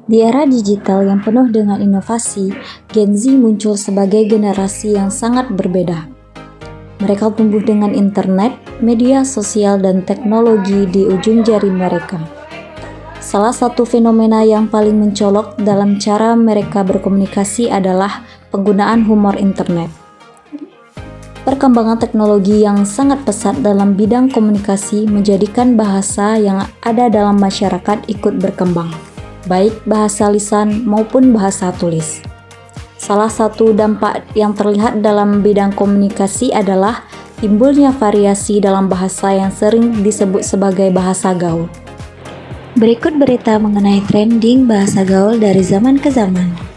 Di era digital yang penuh dengan inovasi, Gen Z muncul sebagai generasi yang sangat berbeda. Mereka tumbuh dengan internet, media sosial, dan teknologi di ujung jari mereka. Salah satu fenomena yang paling mencolok dalam cara mereka berkomunikasi adalah penggunaan humor internet. Perkembangan teknologi yang sangat pesat dalam bidang komunikasi menjadikan bahasa yang ada dalam masyarakat ikut berkembang, baik bahasa lisan maupun bahasa tulis. Salah satu dampak yang terlihat dalam bidang komunikasi adalah timbulnya variasi dalam bahasa yang sering disebut sebagai bahasa gaul. Berikut berita mengenai trending bahasa gaul dari zaman ke zaman.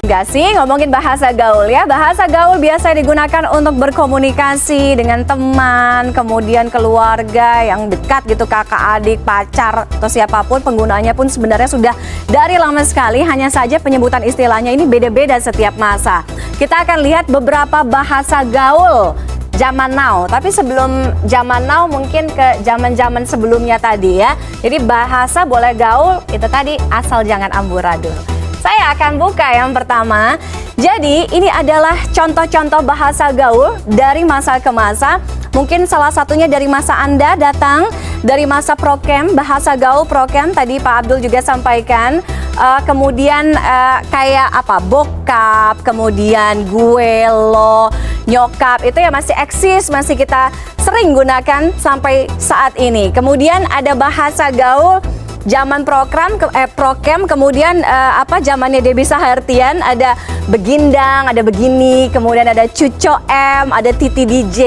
Enggak sih, ngomongin bahasa gaul ya. Bahasa gaul biasa digunakan untuk berkomunikasi dengan teman, kemudian keluarga yang dekat gitu, kakak, adik, pacar, atau siapapun. Penggunaannya pun sebenarnya sudah dari lama sekali, hanya saja penyebutan istilahnya ini beda-beda setiap masa. Kita akan lihat beberapa bahasa gaul zaman now, tapi sebelum zaman now mungkin ke zaman-zaman sebelumnya tadi ya. Jadi bahasa boleh gaul, itu tadi asal jangan amburadul. Saya akan buka yang pertama. Jadi ini adalah contoh-contoh bahasa gaul dari masa ke masa. Mungkin salah satunya dari masa Anda datang dari masa prokem, bahasa gaul prokem tadi Pak Abdul juga sampaikan. Kemudian kayak apa, bokap, kemudian gue, lo, nyokap, itu ya masih eksis, masih kita sering gunakan sampai saat ini. Kemudian ada bahasa gaul zaman prokem, kemudian zamannya Debbie Sahartian, ada begindang, ada begini, kemudian ada Cuco M, ada Titi DJ,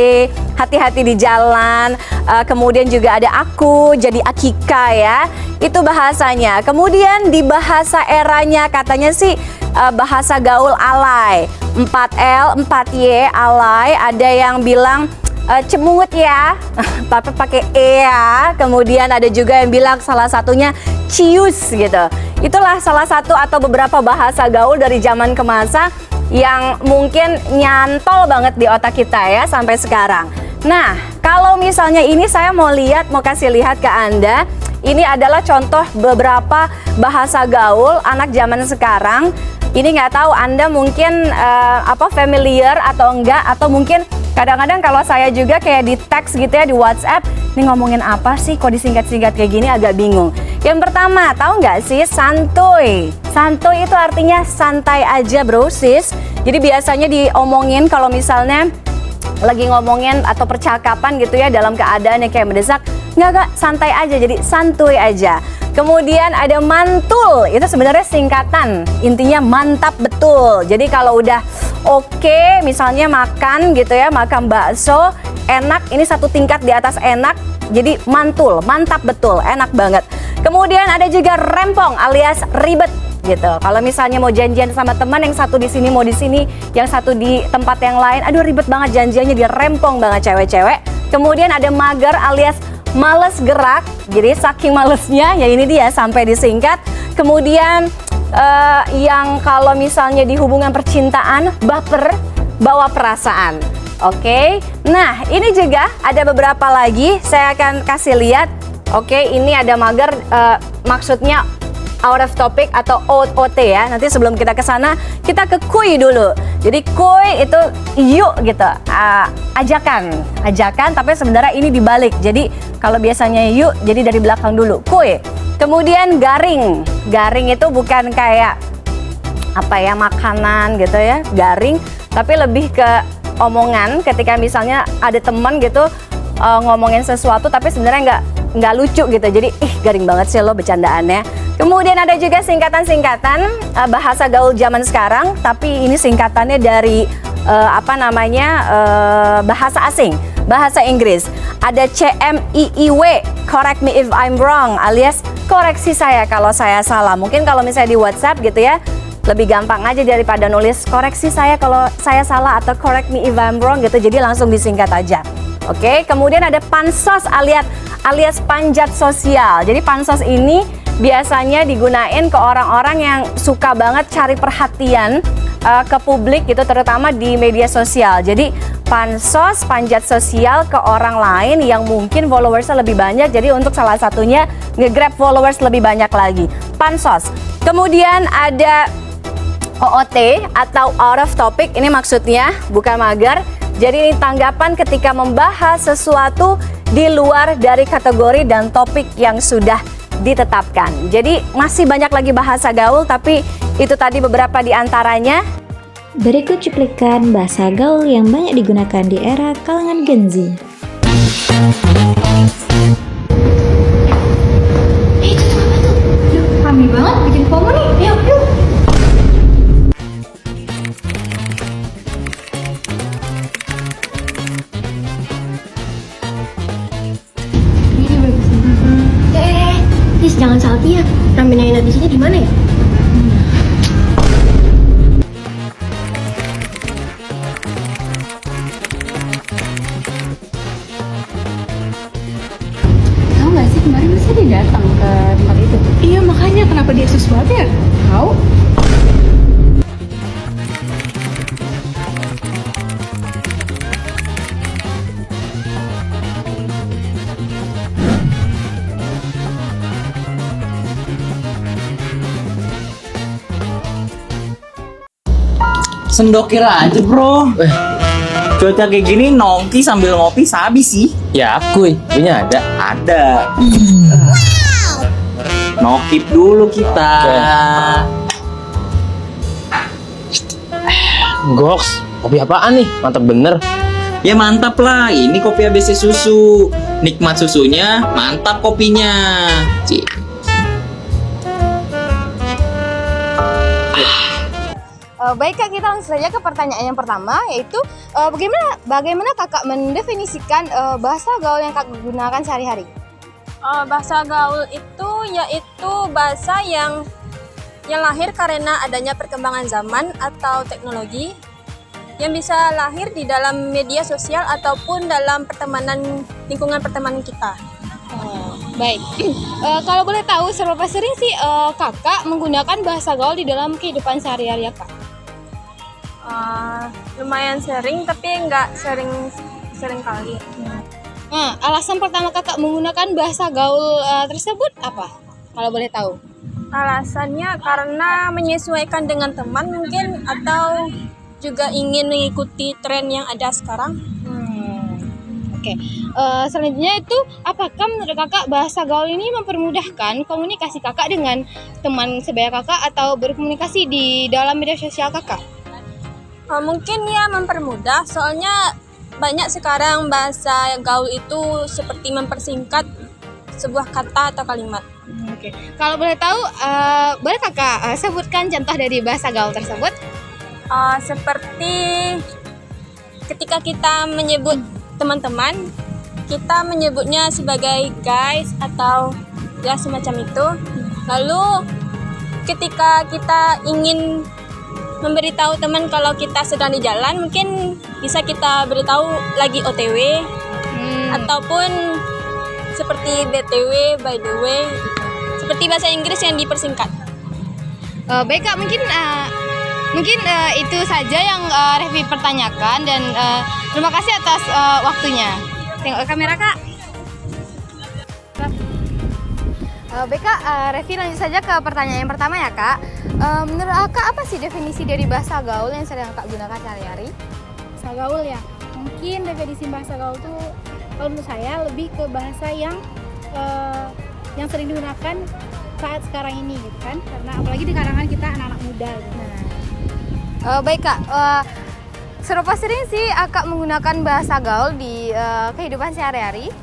hati-hati di jalan, kemudian juga ada aku jadi Akika ya, itu bahasanya. Kemudian di bahasa eranya katanya sih bahasa gaul alay, 4L, 4Y, alay, ada yang bilang cemut ya, tapi pakai E ya. Kemudian ada juga yang bilang salah satunya cius gitu. Itulah salah satu atau beberapa bahasa gaul dari zaman ke masa yang mungkin nyantol banget di otak kita ya sampai sekarang. Nah, kalau misalnya ini saya mau kasih lihat ke Anda. Ini adalah contoh beberapa bahasa gaul anak zaman sekarang. Ini nggak tahu Anda mungkin familiar atau enggak, atau mungkin kadang-kadang kalau saya juga kayak di teks gitu ya di WhatsApp, ini ngomongin apa sih, kok disingkat-singkat kayak gini, agak bingung. Yang pertama, tahu nggak sih santuy? Santuy itu artinya santai aja bro sis. Jadi biasanya diomongin kalau misalnya lagi ngomongin atau percakapan gitu ya dalam keadaan yang kayak mendesak, nggak santai aja, jadi santuy aja. Kemudian ada mantul, itu sebenarnya singkatan, intinya mantap betul. Jadi kalau udah oke, misalnya makan gitu ya, makan bakso, enak, ini satu tingkat di atas enak, jadi mantul, mantap betul, enak banget. Kemudian ada juga rempong alias ribet gitu. Kalau misalnya mau janjian sama teman, yang satu di sini mau di sini, yang satu di tempat yang lain, aduh ribet banget janjiannya, dia rempong banget cewek-cewek. Kemudian ada mager alias males gerak, jadi saking malesnya ya ini dia sampai disingkat. Kemudian yang kalau misalnya di hubungan percintaan, baper, bawa perasaan. Oke, nah ini juga ada beberapa lagi, saya akan kasih lihat. Oke, ini ada mager, maksudnya out of topic atau OT ya. Nanti sebelum kita ke sana, kita ke kuy dulu. Jadi kuy itu yuk gitu, ajakan, tapi sebenarnya ini dibalik. Jadi kalau biasanya yuk, jadi dari belakang dulu, kuy. Kemudian garing itu bukan kayak apa ya, makanan gitu ya, garing, tapi lebih ke omongan. Ketika misalnya ada teman gitu ngomongin sesuatu, tapi sebenarnya nggak lucu gitu, jadi garing banget sih lo bercandaannya. Kemudian ada juga singkatan-singkatan bahasa gaul zaman sekarang, tapi ini singkatannya dari bahasa asing, bahasa Inggris. Ada CMIIW, correct me if I'm wrong, alias koreksi saya kalau saya salah. Mungkin kalau misalnya di WhatsApp gitu ya, lebih gampang aja daripada nulis koreksi saya kalau saya salah atau correct me if I'm wrong gitu, jadi langsung disingkat aja. Oke, kemudian ada pansos alias alias panjat sosial. Jadi pansos ini biasanya digunain ke orang-orang yang suka banget cari perhatian ke publik gitu, terutama di media sosial. Jadi pansos, panjat sosial ke orang lain yang mungkin followersnya lebih banyak. Jadi untuk salah satunya nge-grab followers lebih banyak lagi. Pansos. Kemudian ada OOT atau out of topic. Ini maksudnya bukan mager. Jadi ini tanggapan ketika membahas sesuatu di luar dari kategori dan topik yang sudah ditetapkan. Jadi masih banyak lagi bahasa gaul, tapi itu tadi beberapa di antaranya. Berikut cuplikan bahasa gaul yang banyak digunakan di era kalangan Gen Z. Itu tuh apa tuh? Duh, rame banget bikin FOMO nih. Yuk, yuk. Ini bagus nih. Please jangan salty ya. Ramen yang enak di sini di mana ya? Tahu nggak sih kemarin masa dia datang ke tempat itu? Iya makanya kenapa dia sus banget ya? Tahu? Sendokir aja bro. Cuaca kayak gini nongki sambil ngopi sabi sih. Ya kuy, punya ada. Ada. Nokip dulu kita. Goks, kopi apaan nih? Mantap bener. Ya mantap lah, ini kopi ABC susu. Nikmat susunya, mantap kopinya. Cik. Baik Kak, kita langsung saja ke pertanyaan yang pertama, yaitu bagaimana Kakak mendefinisikan bahasa gaul yang Kakak gunakan sehari-hari? Bahasa gaul itu yaitu bahasa yang lahir karena adanya perkembangan zaman atau teknologi yang bisa lahir di dalam media sosial ataupun dalam lingkungan pertemanan kita. Baik, kalau boleh tahu seberapa sering sih Kakak menggunakan bahasa gaul di dalam kehidupan sehari-hari ya Kak? Lumayan sering tapi nggak sering kali. Nah, alasan pertama Kakak menggunakan bahasa gaul tersebut apa? Kalau boleh tahu? Alasannya karena menyesuaikan dengan teman mungkin, atau juga ingin mengikuti tren yang ada sekarang. Oke. Selanjutnya itu, apakah menurut Kakak bahasa gaul ini mempermudahkan komunikasi Kakak dengan teman sebaya Kakak atau berkomunikasi di dalam media sosial Kakak? Mungkin ya mempermudah, soalnya banyak sekarang bahasa gaul itu seperti mempersingkat sebuah kata atau kalimat. Oke. Kalau boleh tahu, boleh Kakak sebutkan contoh dari bahasa gaul tersebut? Seperti ketika kita menyebut teman-teman, kita menyebutnya sebagai guys atau ya semacam itu. Lalu ketika kita ingin memberitahu teman kalau kita sedang di jalan, mungkin bisa kita beritahu lagi OTW, ataupun seperti BTW, by the way, seperti bahasa Inggris yang dipersingkat. Baik Kak, mungkin itu saja yang Revi pertanyakan, dan terima kasih atas waktunya. Tengok ke kamera Kak. Baik Kak, Revi lanjut saja ke pertanyaan yang pertama ya Kak. Menurut Kakak apa sih definisi dari bahasa gaul yang sering Kak gunakan sehari-hari? Bahasa gaul ya, mungkin definisi bahasa gaul itu kalau menurut saya lebih ke bahasa yang sering digunakan saat sekarang ini gitu kan, karena apalagi di kalangan kita anak-anak muda gitu. Baik Kak, seberapa sering sih Kakak menggunakan bahasa gaul di kehidupan sehari-hari?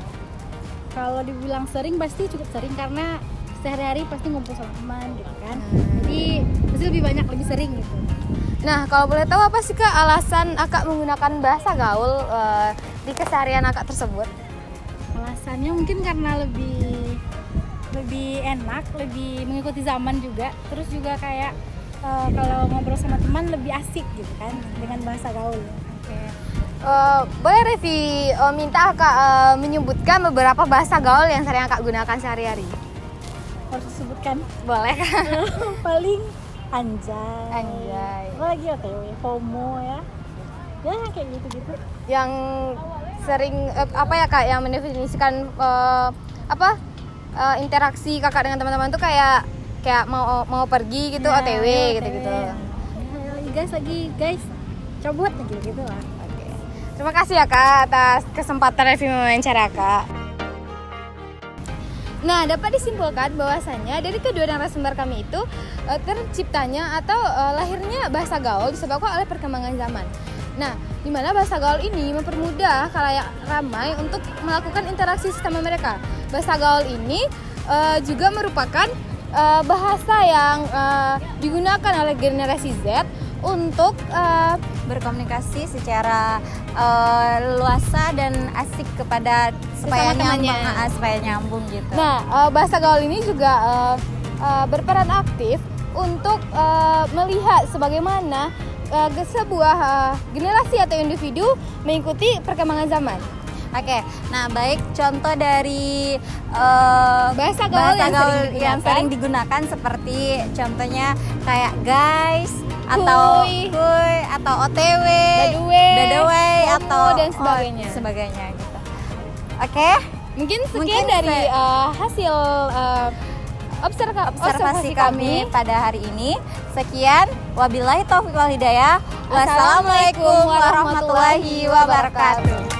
Kalau dibilang sering pasti cukup sering, karena sehari-hari pasti ngumpul sama teman gitu kan, jadi pasti lebih banyak, lebih sering gitu. Nah, kalau boleh tahu apa sih Kak alasan Kakak menggunakan bahasa gaul di keseharian Kakak tersebut? Alasannya mungkin karena lebih enak, lebih mengikuti zaman juga, terus juga kayak kalau ngobrol sama teman lebih asik gitu kan dengan bahasa gaul. Oke. Boleh Revi minta Kak menyebutkan beberapa bahasa gaul yang sering Kak gunakan sehari-hari? Harus disebutkan. Boleh. Paling anjay. Anjay. Apalagi OTW, FOMO ya. Ya kayak gitu-gitu. Yang sering apa ya Kak yang mendefinisikan interaksi Kakak dengan teman-teman tuh kayak mau pergi gitu, Ya, OTW ya, gitu-gitu. OTW. Guys, cobot gitu lah. Oke. Terima kasih ya Kak atas kesempatan Revi mewawancara Kak. Nah, dapat disimpulkan bahwasanya dari kedua narasumber kami itu terciptanya atau lahirnya bahasa gaul disebabkan oleh perkembangan zaman. Nah, di mana bahasa gaul ini mempermudah khalayak ramai untuk melakukan interaksi sesama mereka. Bahasa gaul ini juga merupakan bahasa yang digunakan oleh generasi Z untuk Berkomunikasi secara leluasa dan asik kepada supaya temannya. supaya nyambung gitu. Nah, bahasa gaul ini juga berperan aktif untuk melihat sebagaimana sebuah generasi atau individu mengikuti perkembangan zaman. Oke, nah baik contoh dari Bahasa gaul yang sering digunakan seperti contohnya kayak guys atau Kuy. kuy atau OTW, By the way, FOMO, atau dan sebagainya. sebagainya gitu. Oke, Mungkin sekian Mungkin dari hasil observasi kami pada hari ini. Sekian, wabillahi taufiq wal hidayah. Wassalamualaikum warahmatullahi wabarakatuh.